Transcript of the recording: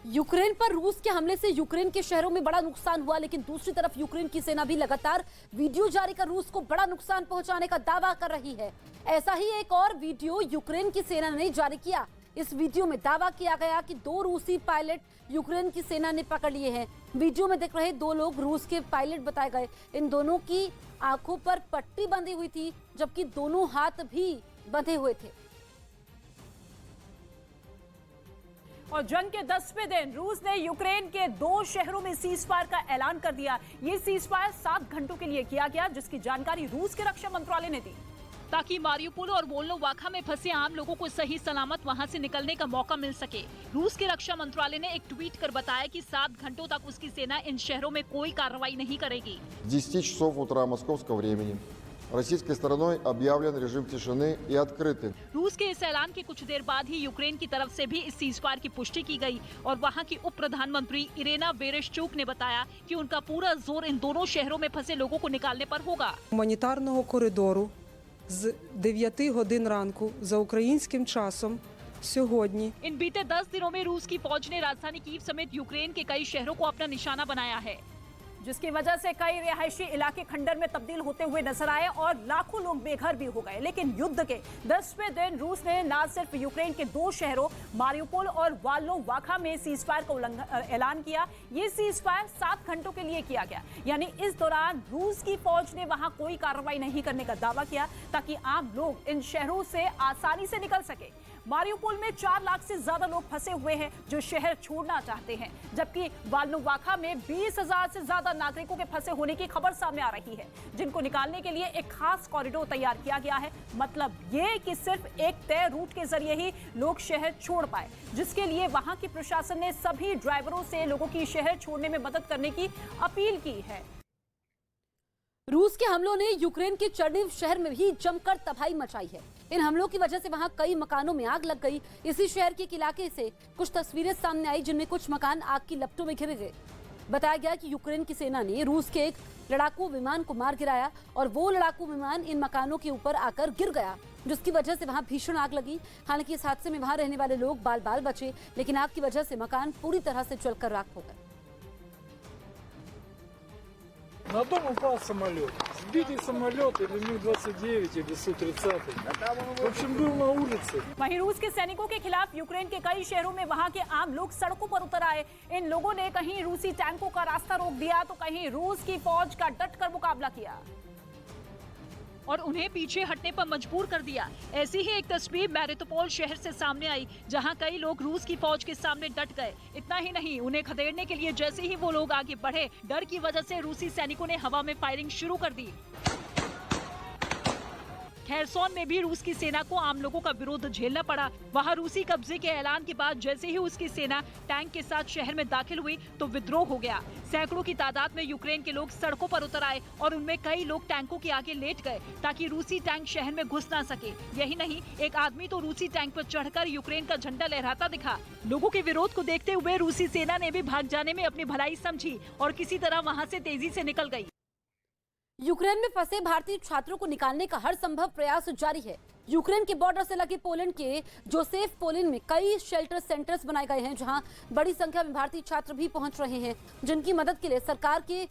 Ukraine पर रूस के हमले से यूक्रेन के शहरों में बड़ा नुकसान हुआ, लेकिन दूसरी तरफ यूक्रेन की सेना भी लगातार वीडियो जारी कर रूस को बड़ा नुकसान पहुंचाने का दावा कर रही है। ऐसा ही एक और वीडियो यूक्रेन की सेना ने जारी किया। इस वीडियो में दावा किया गया कि 2 रूसी पायलट यूक्रेन की सेना ने पकड़ लिए हैं। वीडियो में दिख रहे 2 लोग रूस के पायलट बताए गए। इन दोनों की आंखों पर पट्टी बंधी हुई थी, जबकि दोनों हाथ भी बंधे हुए थे। और जंग के 10वें दिन रूस ने यूक्रेन के 2 शहरों में सीज फायर का ऐलान कर दिया। ये सीज फायर 7 घंटों के लिए किया गया, जिसकी जानकारी रूस के रक्षा मंत्रालय ने दी, ताकि मारियुपोल और वोल्नोवाखा में फंसे आम लोगों को सही सलामत वहां से निकलने का मौका मिल सके। रूस के रक्षा मंत्रालय ने एक ट्वीट कर बताया कि 7 घंटों तक उसकी सेना इन शहरों में कोई कार्रवाई नहीं करेगी। 10 часов утра московского времени российской стороной объявлен режим тишины и открытый. रूस के इस ऐलान के कुछ देर बाद ही यूक्रेन की तरफ से भी इस सीजफायर की पुष्टि की गई और वहां की उप प्रधानमंत्री इरेना वेरेशचुक ने बताया कि उनका पूरा जोर इन दोनों शहरों में फंसे लोगों को निकालने पर होगा। Гуманітарного коридору з 9 годин ранку за українським часом сьогодні इन बीते 10 दिनों में रूस की फौज ने राजधानी कीव समेत यूक्रेन के कई शहरों को अपना निशाना बनाया है, जिसकी वजह से कई रिहायशी इलाके खंडर में तब्दील होते हुए नजर आए और लाखों लोग बेघर भी हो गए। लेकिन युद्ध के 10वें दिन रूस ने न सिर्फ यूक्रेन के 2 शहरों मारियुपोल और वोल्नोवाखा में सीज फायर का ऐलान किया। ये सीज फायर 7 घंटों के लिए किया गया, यानी इस दौरान रूस की फौज ने वहां कोई कार्रवाई नहीं करने का दावा किया, ताकि आम लोग इन शहरों से आसानी से निकल सके। मारियुपोल में 4 लाख से ज्यादा लोग फंसे हुए हैं जो शहर छोड़ना चाहते हैं, जबकि वोल्नोवाखा में 20,000 से ज्यादा नागरिकों के फंसे होने की खबर सामने आ रही है, जिनको निकालने के लिए एक खास कॉरिडोर तैयार किया गया है। मतलब ये कि सिर्फ एक तय रूट के जरिए ही लोग शहर छोड़ पाए, जिसके लिए वहां की प्रशासन ने सभी ड्राइवरों से लोगों की शहर छोड़ने में मदद करने की अपील की है। रूस के हमलों ने यूक्रेन के चर्निव शहर में भी जमकर तबाही मचाई है। इन हमलों की वजह से वहां कई मकानों में आग लग गई। इसी शहर के एक इलाके से कुछ तस्वीरें सामने आई, जिनमें कुछ मकान आग की लपटों में घिर गए। बताया गया कि यूक्रेन की सेना ने रूस के एक लड़ाकू विमान को मार गिराया और वो लड़ाकू विमान इन मकानों के ऊपर आकर गिर गया, जिसकी वजह से वहां भीषण आग लगी। हालांकि इस हादसे में वहां रहने वाले लोग बाल बाल बचे, लेकिन आग की वजह से मकान पूरी तरह से जलकर राख हो गए। На дом упал самолет. Сбитый самолет или Ми-29 или Су-30. В общем, был на улице. वहीं रूस के सैनिकों के खिलाफ यूक्रेन के कई शहरों में वहां के आम लोग सड़कों पर उतर आए। इन लोगों ने कहीं रूसी टैंकों का रास्ता रोक दिया तो कहीं रूस की फौज का डटकर मुकाबला किया और उन्हें पीछे हटने पर मजबूर कर दिया। ऐसी ही एक तस्वीर मैरियुपोल शहर से सामने आई, जहां कई लोग रूस की फौज के सामने डट गए। इतना ही नहीं, उन्हें खदेड़ने के लिए जैसे ही वो लोग आगे बढ़े, डर की वजह से रूसी सैनिकों ने हवा में फायरिंग शुरू कर दी। खेरसोन में भी रूस की सेना को आम लोगों का विरोध झेलना पड़ा। वहां रूसी कब्जे के ऐलान के बाद जैसे ही उसकी सेना टैंक के साथ शहर में दाखिल हुई तो विद्रोह हो गया। सैकड़ों की तादाद में यूक्रेन के लोग सड़कों पर उतर आए और उनमें कई लोग टैंकों के आगे लेट गए ताकि रूसी टैंक शहर में घुस ना सके। यही नहीं, एक आदमी तो रूसी टैंक पर चढ़कर यूक्रेन का झंडा लहराता दिखा। लोगों के विरोध को देखते हुए रूसी सेना ने भी भाग जाने में अपनी भलाई समझी और किसी तरह वहाँ से तेजी से निकल गई। यूक्रेन में फंसे भारतीय छात्रों को निकालने का हर संभव प्रयास जारी है। यूक्रेन के बॉर्डर से लगे पोलैंड के जोसेफ पोलिन में कई शेल्टर सेंटर्स बनाए गए हैं, जहां बड़ी संख्या में भारतीय छात्र भी पहुंच रहे हैं, जिनकी मदद के लिए सरकार के